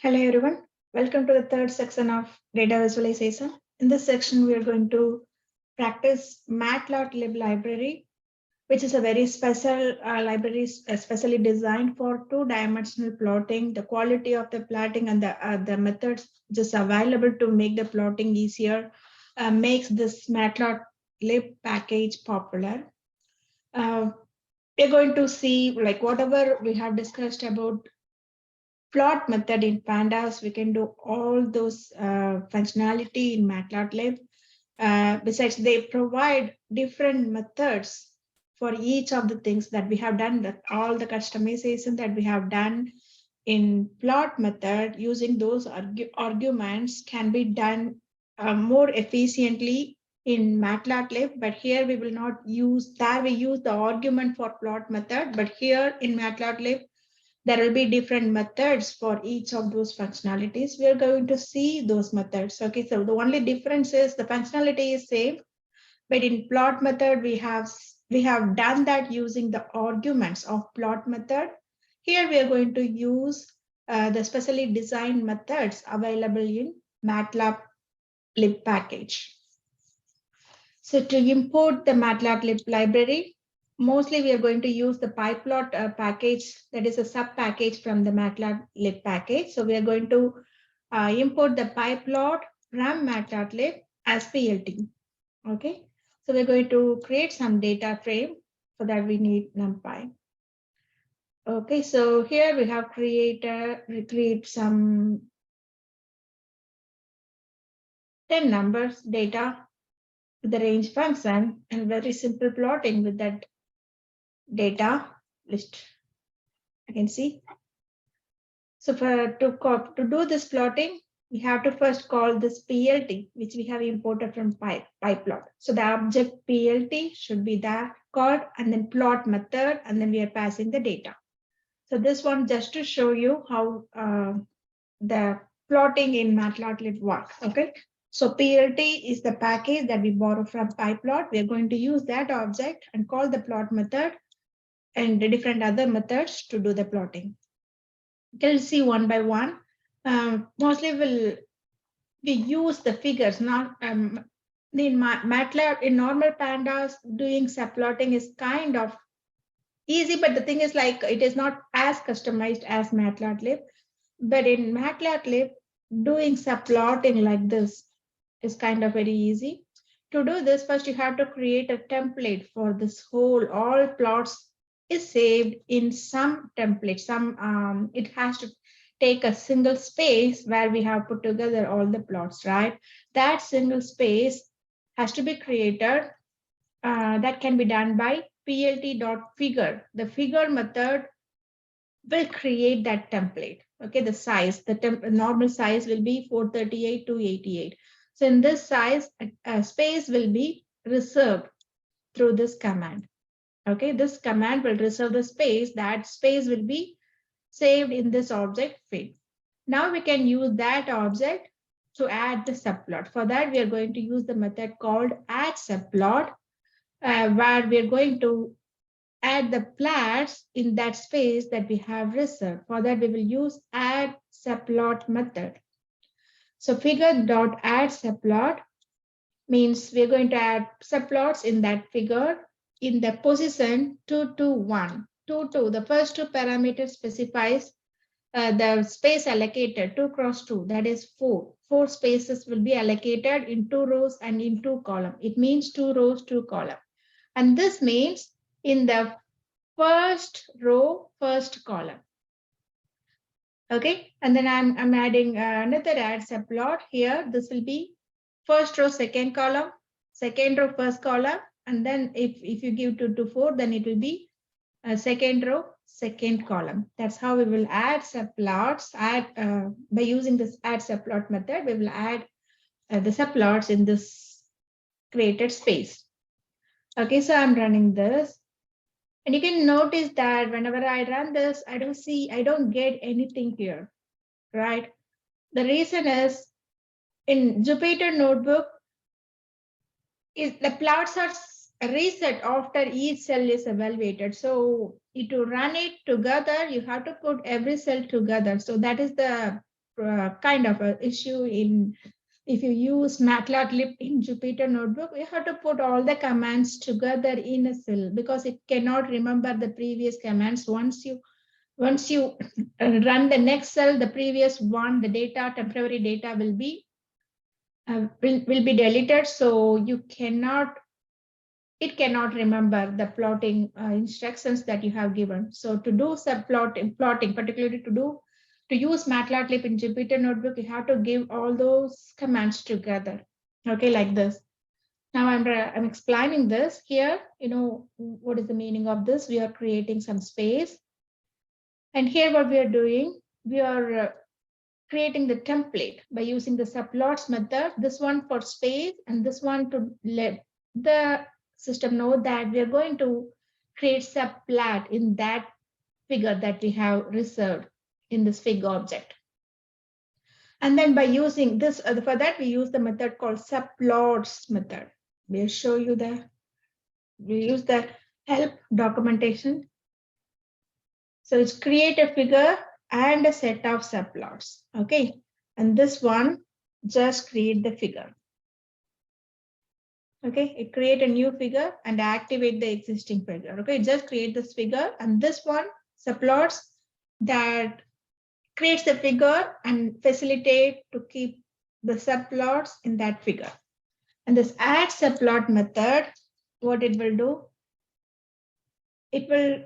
Hello everyone, welcome to the third section of data visualization. In this section, we are going to practice Matplotlib library, which is a very special library, especially designed for two-dimensional plotting. The quality of the plotting and the methods just available to make the plotting easier makes this Matplotlib package popular. We're going to see like whatever we have discussed about plot method in pandas, we can do all those functionality in Matplotlib. Besides, they provide different methods for each of the things that we have done, that all the customization that we have done in plot method using those arguments can be done more efficiently in Matplotlib, but here we will not use that. We use the argument for plot method, but here in Matplotlib, there will be different methods for each of those functionalities. We are going to see those methods. Okay, so the only difference is the functionality is same, but in plot method, we have done that using the arguments of plot method. Here we are going to use the specially designed methods available in Matplotlib package. So to import the Matplotlib library, mostly we are going to use the pyplot package, that is a sub package from the Matplotlib package. So we are going to import the pyplot from Matplotlib as PLT. Okay, so we're going to create some data frame. For that we need NumPy. Okay, so here we have create some 10 numbers data with the range function and very simple plotting with that data list. I can see. So to do this plotting, we have to first call this PLT, which we have imported from pyplot. So the object PLT should be that called, and then plot method, and then we are passing the data. So this one just to show you how the plotting in Matplotlib works. Okay. So PLT is the package that we borrow from pyplot. We are going to use that object and call the plot method and the different other methods to do the plotting. We'll see one by one. Mostly we use the figures, not in MATLAB, in normal pandas, doing subplotting is kind of easy, but the thing is like it is not as customized as Matplotlib. But in Matplotlib, doing subplotting like this is kind of very easy. To do this, first you have to create a template for this whole, all plots is saved in some template. It has to take a single space where we have put together all the plots, right? That single space has to be created. That can be done by plt.figure. The figure method will create that template. Okay, the size, the normal size will be 438 to 88. So in this size, space will be reserved through this command. Okay, this command will reserve the space. That space will be saved in this object field. Now we can use that object to add the subplot. For that, we are going to use the method called add subplot, where we are going to add the plots in that space that we have reserved. For that, we will use add subplot method. So figure.add subplot means we're going to add subplots in that figure in the position 2 to 1. 2 to the first two parameters specifies the space allocated 2 cross 2, that is 4. 4 spaces will be allocated in 2 rows and in 2 columns. It means 2 rows, 2 columns. And this means in the first row, first column. Okay, and then I'm adding another add subplot here. This will be first row, second column, second row, first column, and then if you give 2 to 4, then it will be second row, second column. That's how we will add subplots. By using this add subplot method, we will add the subplots in this created space. Okay, so I'm running this. And you can notice that whenever I run this, I don't get anything here, right? The reason is in Jupyter Notebook, the plots are reset after each cell is evaluated. So to run it together, you have to put every cell together. So that is the kind of an issue in if you use Matplotlib in Jupyter Notebook, you have to put all the commands together in a cell because it cannot remember the previous commands. Once you run the next cell, the previous one, the data, temporary data will be deleted. So you cannot, it cannot remember the plotting instructions that you have given. So to do plotting, particularly to use Matplotlib in Jupyter Notebook, you have to give all those commands together. Okay, like this. Now I'm explaining this here. You know, what is the meaning of this? We are creating some space. And here what we are doing, we are creating the template by using the subplots method, this one for space and this one to let the system know that we are going to create subplot in that figure that we have reserved in this fig object. And then by using this, for that we use the method called subplots method. We'll show you we use the help documentation. So it's create a figure and a set of subplots. Okay, and this one just create the figure. Okay, it create a new figure and activate the existing figure. Okay, just create this figure, and this one subplots that creates the figure and facilitate to keep the subplots in that figure. And this add subplot method, what it will do, it will,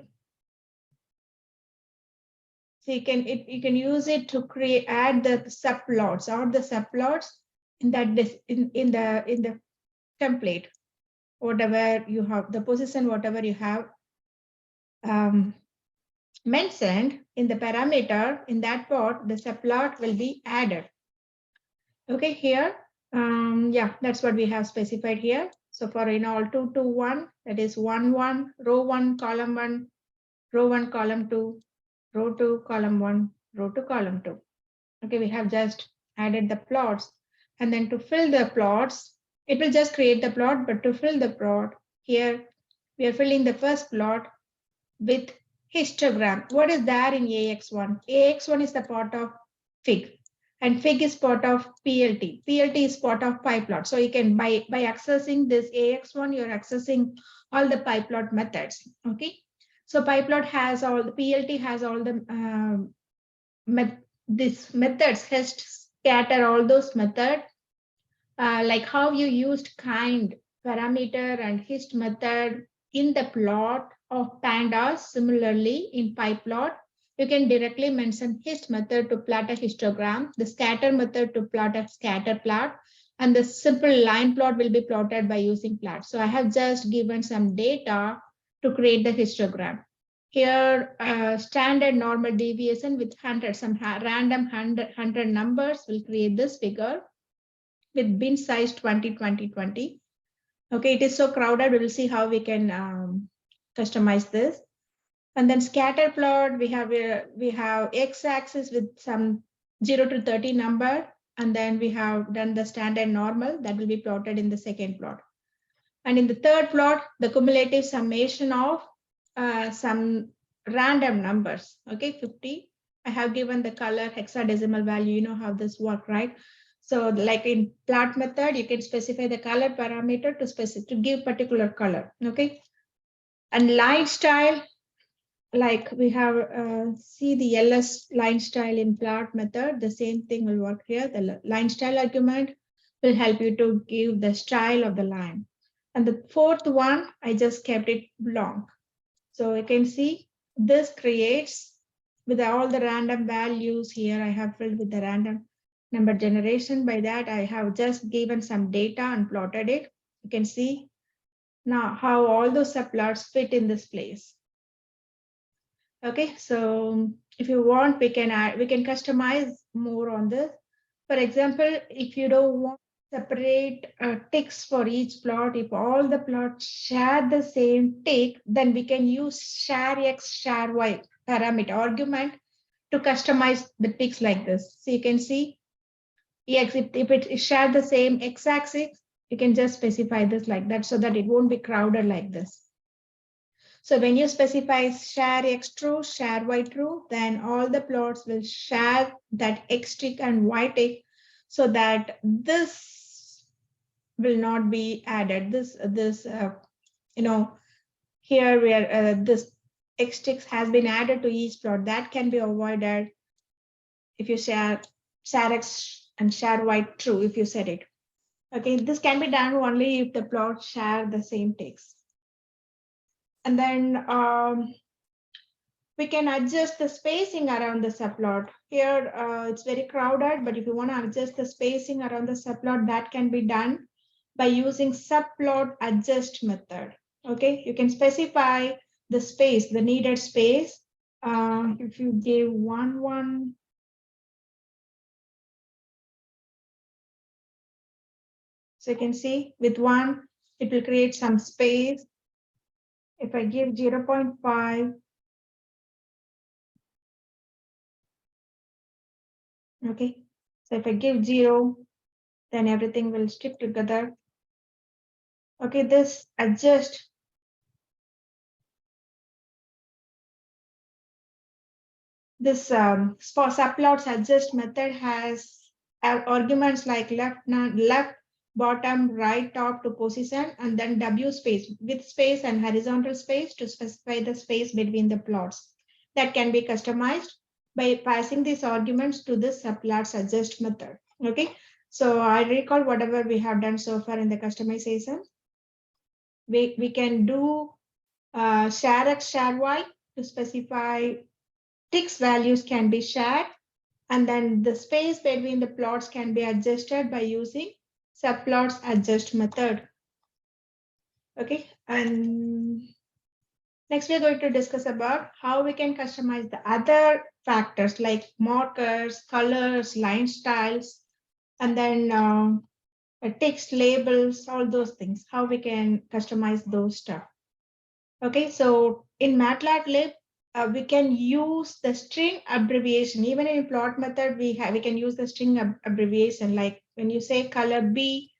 so you can use it to add the subplots or the subplots in that in the template, whatever you have, the position, whatever you have mentioned in the parameter in that part, the subplot will be added. Okay, here, yeah, that's what we have specified here. So for all 2 to 1, that is 1 1, row 1, column 1, row 1, column 2, row 2, column 1, row 2, column 2. Okay, we have just added the plots, and then to fill the plots, it will just create the plot, but to fill the plot, here we are filling the first plot with histogram. What is there in AX1? AX1 is the part of fig, and fig is part of PLT. PLT is part of pyplot. So you can, by accessing this AX1, you're accessing all the pyplot methods. Okay, so pyplot has all the PLT has all the this methods, hist, scatter, all those methods. Like how you used kind, parameter, and hist method in the plot of pandas. Similarly, in pyplot, you can directly mention hist method to plot a histogram, the scatter method to plot a scatter plot, and the simple line plot will be plotted by using plot. So I have just given some data to create the histogram. Here, standard normal deviation with 100, some random 100 numbers will create this figure with bin size 20, 20, 20. Okay, it is so crowded. We will see how we can customize this. And then scatter plot, we have x-axis with some 0 to 30 number, and then we have done the standard normal that will be plotted in the second plot. And in the third plot, the cumulative summation of some random numbers. Okay, 50. I have given the color hexadecimal value. You know how this works, right? So like in plot method, you can specify the color parameter to give particular color. Okay, and line style, like we have see the LS line style in plot method, the same thing will work here. The line style argument will help you to give the style of the line. And the fourth one, I just kept it long. So you can see this creates with all the random values here. I have filled with the random number generation. By that, I have just given some data and plotted it. You can see now how all those subplots fit in this place. Okay, so if you want, we can customize more on this. For example, if you don't want separate ticks for each plot, if all the plots share the same tick, then we can use share x, share y parameter argument to customize the ticks like this. So you can see, yes, if it share the same x-axis, you can just specify this like that so that it won't be crowded like this. So when you specify share X true, share Y true, then all the plots will share that X tick and Y tick, so that this will not be added. This here where this X ticks has been added to each plot, that can be avoided if you share X and share Y true if you set it. Okay, this can be done only if the plots share the same ticks. And then we can adjust the spacing around the subplot. Here it's very crowded, but if you want to adjust the spacing around the subplot, that can be done by using subplot adjust method. Okay, you can specify the space, the needed space. If you give 1, 1, so you can see with 1, it will create some space. If I give 0.5, okay, so if I give 0, then everything will stick together. Okay, this adjust this for subplots adjust method has arguments like left, bottom, right, top to position, and then W space with space and horizontal space to specify the space between the plots. That can be customized by passing these arguments to this subplots adjust method. Okay, so I recall whatever we have done so far in the customization. We can do share X, share Y to specify ticks values can be shared, and then the space between the plots can be adjusted by using subplots adjust method. Okay, and next we're going to discuss about how we can customize the other factors like markers, colors, line styles, and then text labels, all those things, how we can customize those stuff. Okay, so in Matplotlib, we can use the string abbreviation. Even in plot method, we can use the string abbreviation. Like when you say color B,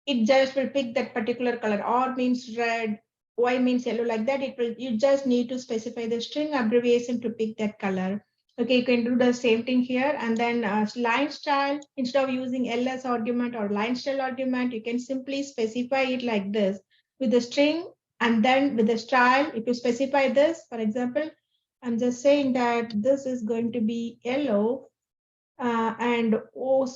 it just will pick that particular color. R means red, Y means yellow, like that. It will. You just need to specify the string abbreviation to pick that color. Okay, you can do the same thing here. And then line style, instead of using ls argument or line style argument, you can simply specify it like this with the string. And then with the style, if you specify this, for example, I'm just saying that this is going to be yellow and O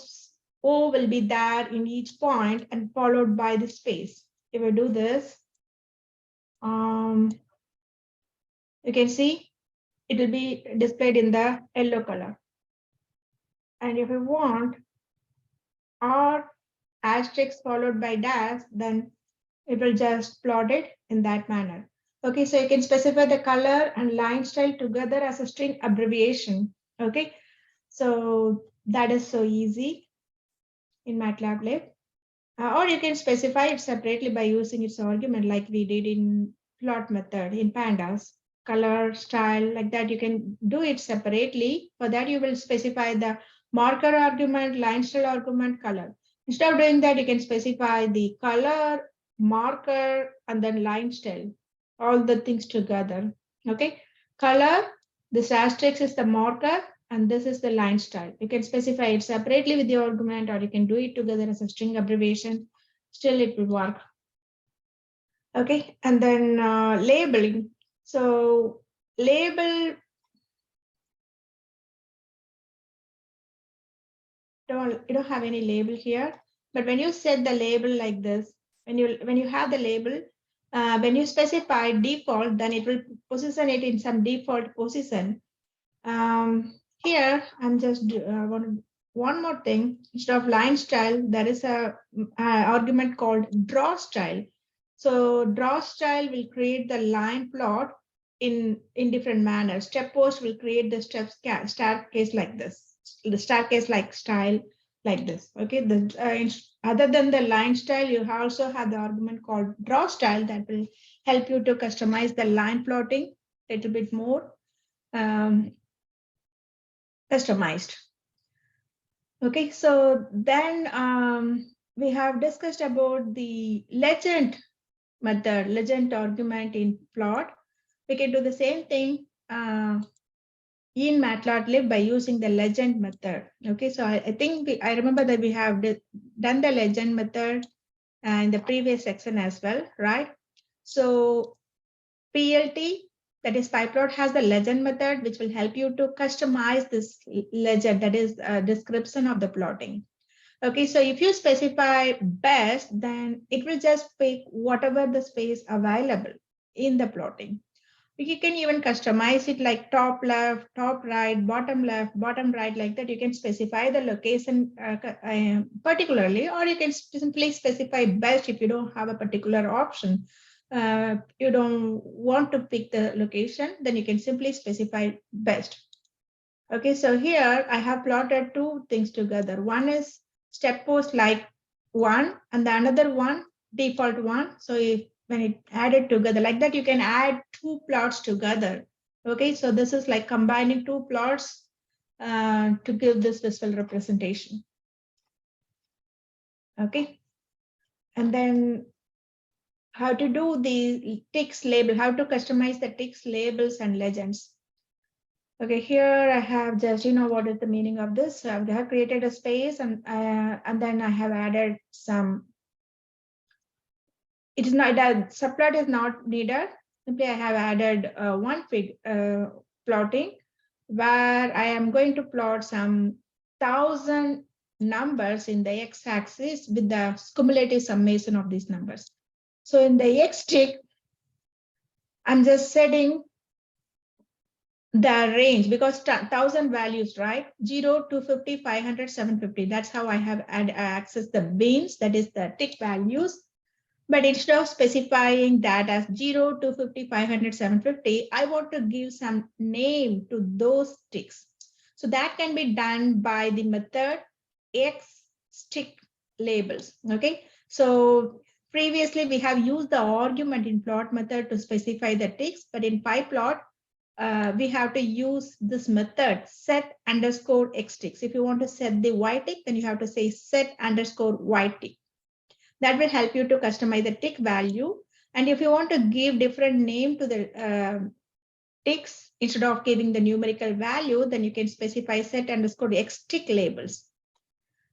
will be there in each point and followed by the space. If I do this, you can see it will be displayed in the yellow color. And if you want R asterisk followed by dash, then it will just plot it in that manner. Okay, so you can specify the color and line style together as a string abbreviation. Okay, so that is so easy in Matplotlib. Or you can specify it separately by using its argument like we did in plot method in pandas. Color, style, like that, you can do it separately. For that, you will specify the marker argument, line style argument, color. Instead of doing that, you can specify the color, marker, and then line style, all the things together. Okay, color, this asterisk is the marker, and this is the line style. You can specify it separately with the argument, or you can do it together as a string abbreviation. Still, it will work. Okay, and then labeling. So label, you don't have any label here, but when you set the label like this, when you have the label, when you specify default, then it will position it in some default position. Here, I'm just one more thing. Instead of line style, there is a argument called draw style. So draw style will create the line plot in different manners. Step post will create the staircase like this, the staircase like style like this. Okay, other than the line style, you also have the argument called draw style that will help you to customize the line plotting a little bit more customized. Okay, so then we have discussed about the legend method, legend argument in plot, we can do the same thing in Matplotlib by using the legend method. Okay, so I think I remember that we have done the legend method in the previous section as well, right? So PLT, that is PyPlot, has the legend method, which will help you to customize this legend, that is a description of the plotting. Okay, so if you specify best, then it will just pick whatever the space available in the plotting. You can even customize it like top left, top right, bottom right, like that. You can specify the location particularly, or you can simply specify best if you don't have a particular option. You don't want to pick the location, then you can simply specify best. Okay, so here I have plotted two things together. One is step post like one, and the another one default one. So if when it added together like that, you can add two plots together. Okay, so this is like combining two plots to give this visual representation. Okay, and then how to do the text label, how to customize the text labels and legends. Okay, here I have just, what is the meaning of this? I have created a space and then I have added some. It is not that subplot is not needed. Simply I have added one plotting where I am going to plot some 1,000 numbers in the x-axis with the cumulative summation of these numbers. So in the x tick, I'm just setting the range because 1,000 values, right? 0 to 50, 500, 750. That's how I have accessed the bins, that is the tick values. But instead of specifying that as 0 to 50, 500, 750, I want to give some name to those ticks. So that can be done by the method x tick labels. Okay. So previously we have used the argument in plot method to specify the ticks, but in PyPlot, we have to use this method set underscore x ticks. If you want to set the y tick, then you have to say set underscore y tick. That will help you to customize the tick value. And if you want to give different name to the ticks instead of giving the numerical value, then you can specify set underscore x tick labels.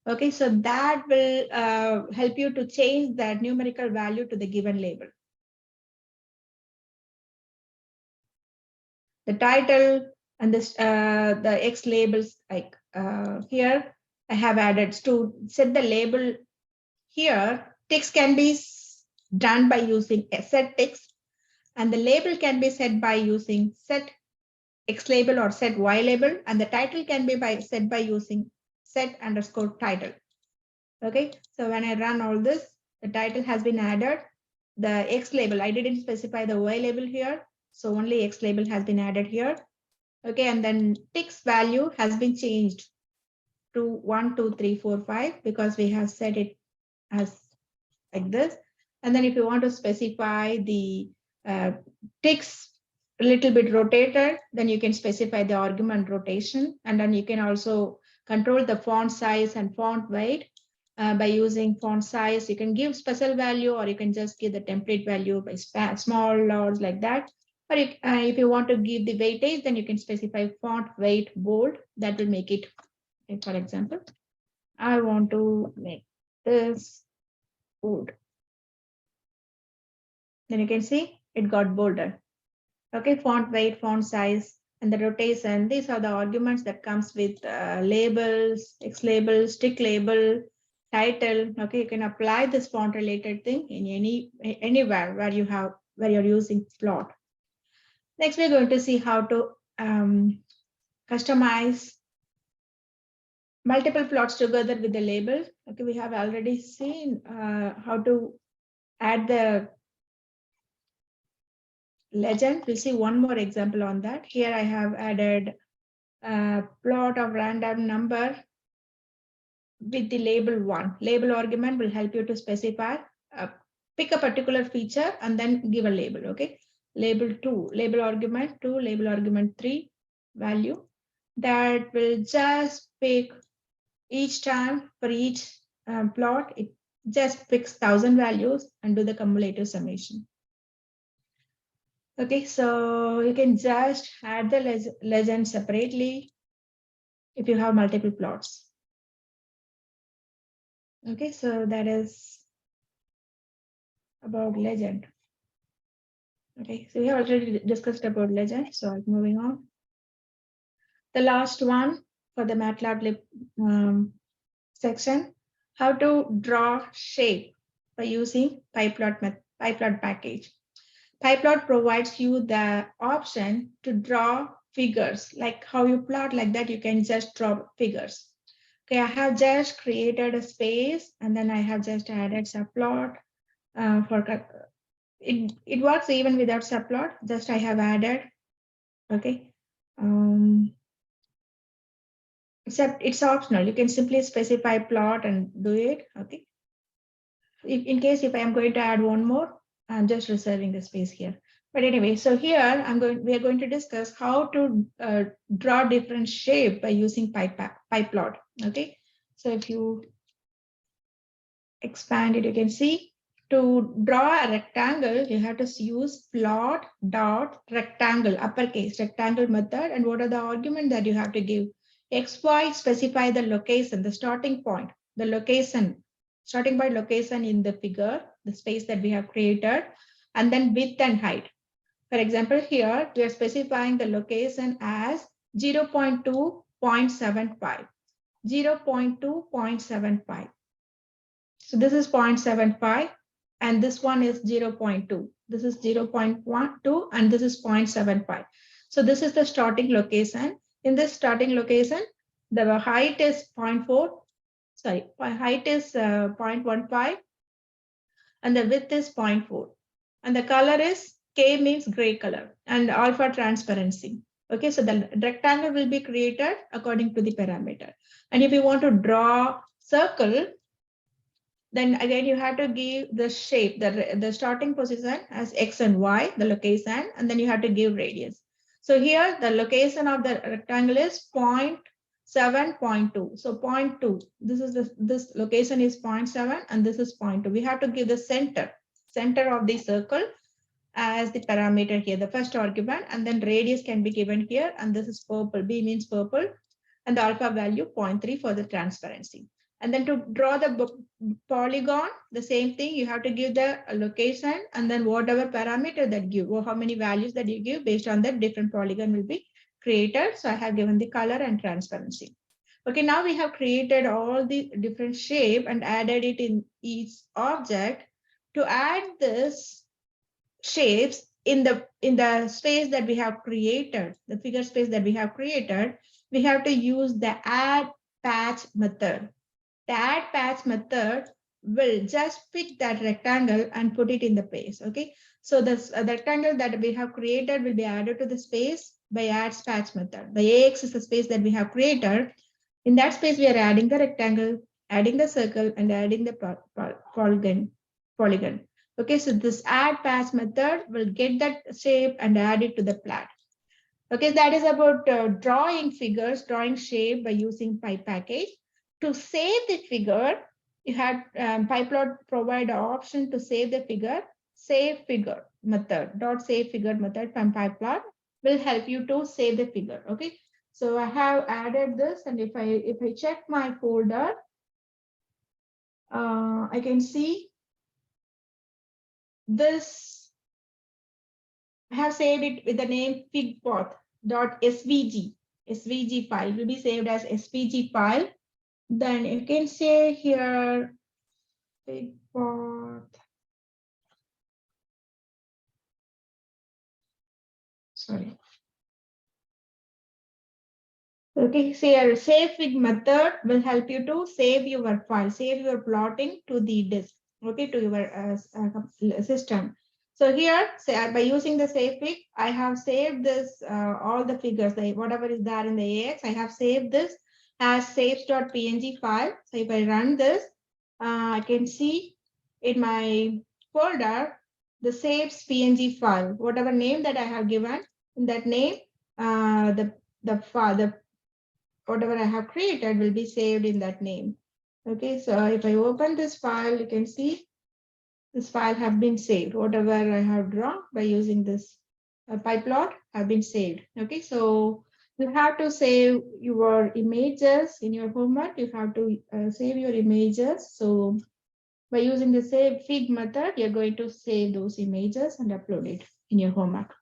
Okay, so that will help you to change that numerical value to the given label. The title and this the X labels, like here I have added to set the label here. Text can be done by using set text, and the label can be set by using set X label or set Y label, and the title can be set by using set underscore title. Okay, so when I run all this, the title has been added. The X label, I didn't specify the Y label here, so only X label has been added here. Okay, and then text value has been changed to 1, 2, 3, 4, 5 because we have set it as like this. And then if you want to specify the text a little bit rotated, then you can specify the argument rotation. And then you can also control the font size and font weight by using font size. You can give special value, or you can just give the template value by small or like that. But if you want to give the weightage, then you can specify font weight bold. That will make it, for example, I want to make this bold. Then you can see it got bolder. Okay, font weight, font size, and the rotation. These are the arguments that comes with labels, X labels, tick label, title. Okay, you can apply this font related thing in anywhere where you're using plot. Next, we're going to see how to customize multiple plots together with the label. Okay, we have already seen how to add the legend. We'll see one more example on that. Here I have added a plot of random number with the label 1. Label argument will help you to specify, pick a particular feature and then give a label. Okay, label 2, label argument 2, label argument 3 value. That will just pick each time for each plot. just pick 1,000 values and do the cumulative summation. Okay, so you can just add the legend separately if you have multiple plots. Okay, so that is about legend. Okay, so we have already discussed about legend, so I'm moving on. The last one for the MATLAB section, how to draw shape by using PyPlot package. PyPlot provides you the option to draw figures, like how you plot like that, you can just draw figures. Okay, I have just created a space and then I have just added subplot for it works even without subplot, just I have added. Okay. Except it's optional. You can simply specify plot and do it. Okay. In case if I am going to add one more, I'm just reserving the space here. But anyway, so here we are going to discuss how to draw different shape by using PyPlot. Okay. So if you expand it, you can see to draw a rectangle, you have to use plot dot rectangle, uppercase rectangle method. And what are the arguments that you have to give? XY specify the location, the starting point, the location, starting by location in the figure, the space that we have created, and then width and height. For example, here we are specifying the location as 0.2.75, 0.2.75. So this is 0.75 and this one is 0.2. This is 0.12 and this is 0.75. So this is the starting location. In this starting location, the height is 0.4. Sorry, height is 0.15 and the width is 0.4. And the color is K means gray color and alpha transparency. Okay, so the rectangle will be created according to the parameter. And if you want to draw circle, then again, you have to give the shape, the starting position as X and Y, the location, and then you have to give radius. So here, the location of the rectangle is 0.7.2. So 0.2, this location is 0.7 and this is 0.2. We have to give the center of the circle as the parameter here, the first argument, and then radius can be given here, and this is purple, B means purple, and the alpha value 0.3 for the transparency. And then to draw the polygon, the same thing, you have to give the location and then whatever parameter that give, or how many values that you give, based on that different polygon will be created. So I have given the color and transparency. Okay, now we have created all the different shape and added it in each object. To add this shapes in the space that we have created, the figure space that we have created, we have to use the add patch method. The add patch method will just pick that rectangle and put it in the place. Okay, so this rectangle that we have created will be added to the space by add patch method. The AX is the space that we have created. In that space, we are adding the rectangle, adding the circle, and adding the polygon. Okay, so this add patch method will get that shape and add it to the plot. Okay, that is about drawing figures, drawing shape by using PyPackage. To save the figure, you had PyPlot provide an option to save the figure. Save figure method, .save figure method from PyPlot will help you to save the figure. Okay, so I have added this, and if I check my folder, I can see this. I have saved it with the name figpath.svg. SVG file will be saved as SVG file. Then you can say here figpath. Sorry. Okay, so your save fig method will help you to save your file, save your plotting to the disk, okay, to your system. So here, by using the save fig, I have saved this, all the figures, whatever is there in the AX, I have saved this as saves.png file. So if I run this, I can see in my folder, the saves PNG file, whatever name that I have given, in that name, whatever I have created will be saved in that name. Okay, so if I open this file, you can see this file have been saved. Whatever I have drawn by using this PyPlot have been saved. Okay, so you have to save your images in your homework. You have to save your images. So by using the save fig method, you're going to save those images and upload it in your homework.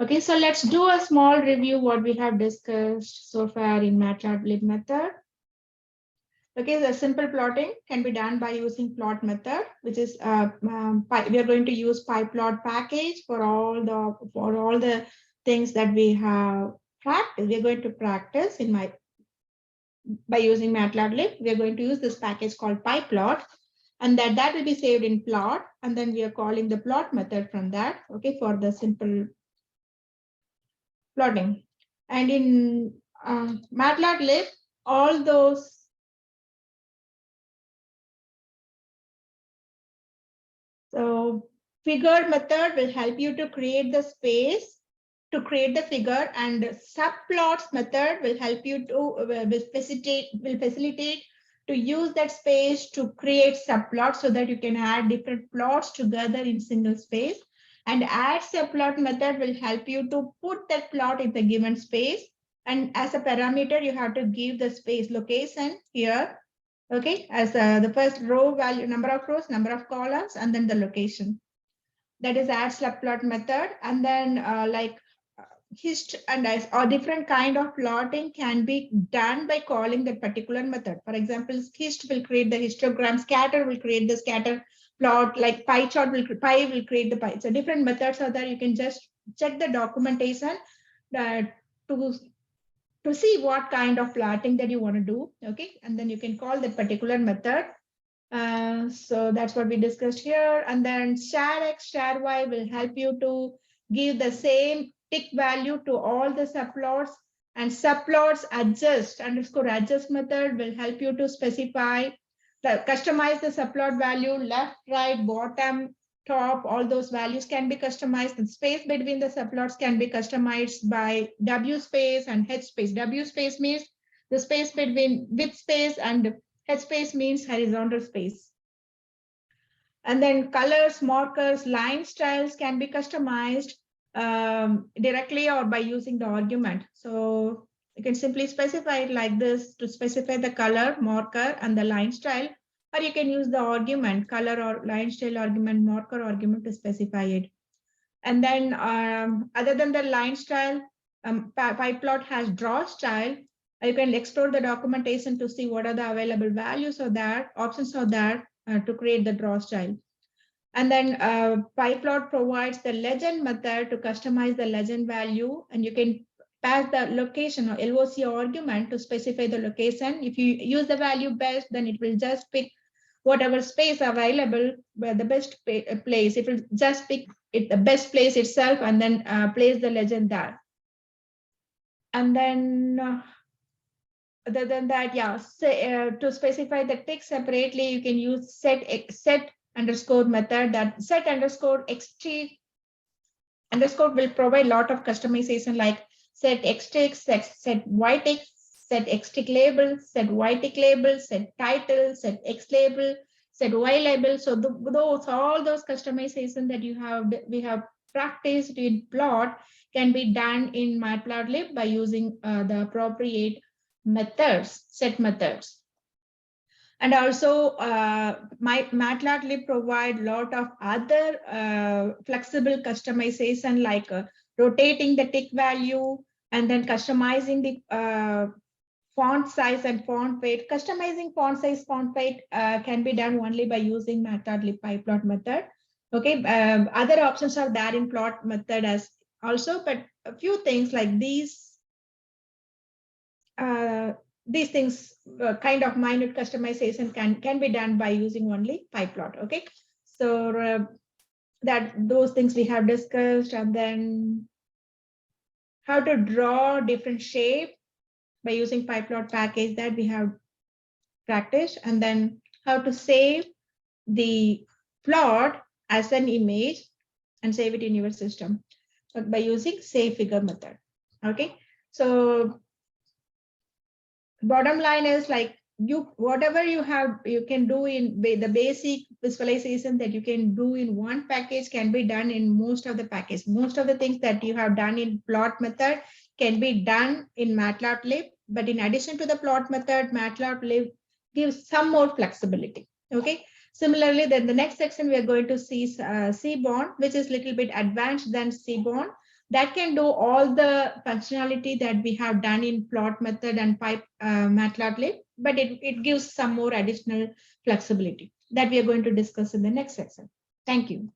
Okay, so let's do a small review what we have discussed so far in MATLAB method. Okay, the simple plotting can be done by using plot method, which is we are going to use PyPlot package for all the things that we have practiced. We are going to practice by using MATLAB. We are going to use this package called PyPlot, and that will be saved in plot, and then we are calling the plot method from that. Okay, for the simple plotting, and in MATLAB, all those So figure method will help you to create the space to create the figure, and subplots method will help you to will facilitate to use that space to create subplots so that you can add different plots together in single space. And add subplot method will help you to put that plot in the given space. And as a parameter, you have to give the space location here. Okay, as the first row value, number of rows, number of columns, and then the location. That is add subplot method. And then hist and as or different kind of plotting can be done by calling that particular method. For example, hist will create the histogram, scatter will create the scatter plot, like pie chart pie will create the pie. So different methods are there. You can just check the documentation to see what kind of plotting that you want to do. Okay, and then you can call that particular method. So that's what we discussed here. And then char x, char y will help you to give the same tick value to all the subplots, and subplots adjust method will help you to specify customize the subplot value, left, right, bottom, top, all those values can be customized. The space between the subplots can be customized by W space and H space. W space means the space between width space, and H space means horizontal space. And then colors, markers, line styles can be customized directly or by using the argument. So you can simply specify it like this to specify the color, marker, and the line style, or you can use the argument, color or line style argument, marker argument to specify it. And then other than the line style, PyPlot has draw style. You can explore the documentation to see what are the available values of that, options of that to create the draw style. And then PyPlot provides the legend method to customize the legend value, and you can pass the location or LOC argument to specify the location. If you use the value best, then it will just pick whatever space available, where the best place. It will just pick the best place itself and then place the legend there. And then other than that, yeah, to specify the tick separately, you can use set underscore method. That set underscore xt underscore will provide a lot of customization, like set xtick, set ytick, set xtick label, set ytick label, set title, set x label, set y label. So all those customization that we have practiced in plot can be done in Matplotlib by using the appropriate methods, set methods. And also my MATLAB provide a lot of other flexible customization, like rotating the tick value and then customizing the font size and font weight. Customizing font size, font weight can be done only by using MATLAB PyPlot method. Okay, other options are there in plot method as also, but a few things like these things, kind of minute customization can be done by using only PyPlot. Okay, so those things we have discussed, and then how to draw different shape by using PyPlot package that we have practiced, and then how to save the plot as an image and save it in your system by using save figure method. Okay, so bottom line is, like, whatever you have, you can do in the basic visualization that you can do in one package can be done in most of the package. Most of the things that you have done in plot method can be done in Matplotlib, but in addition to the plot method, Matplotlib gives some more flexibility. Okay. Similarly, then the next section we are going to see Seaborn, which is a little bit advanced than Seaborn. That can do all the functionality that we have done in plot method and pipe Matplotlib, but it gives some more additional flexibility that we are going to discuss in the next section. Thank you.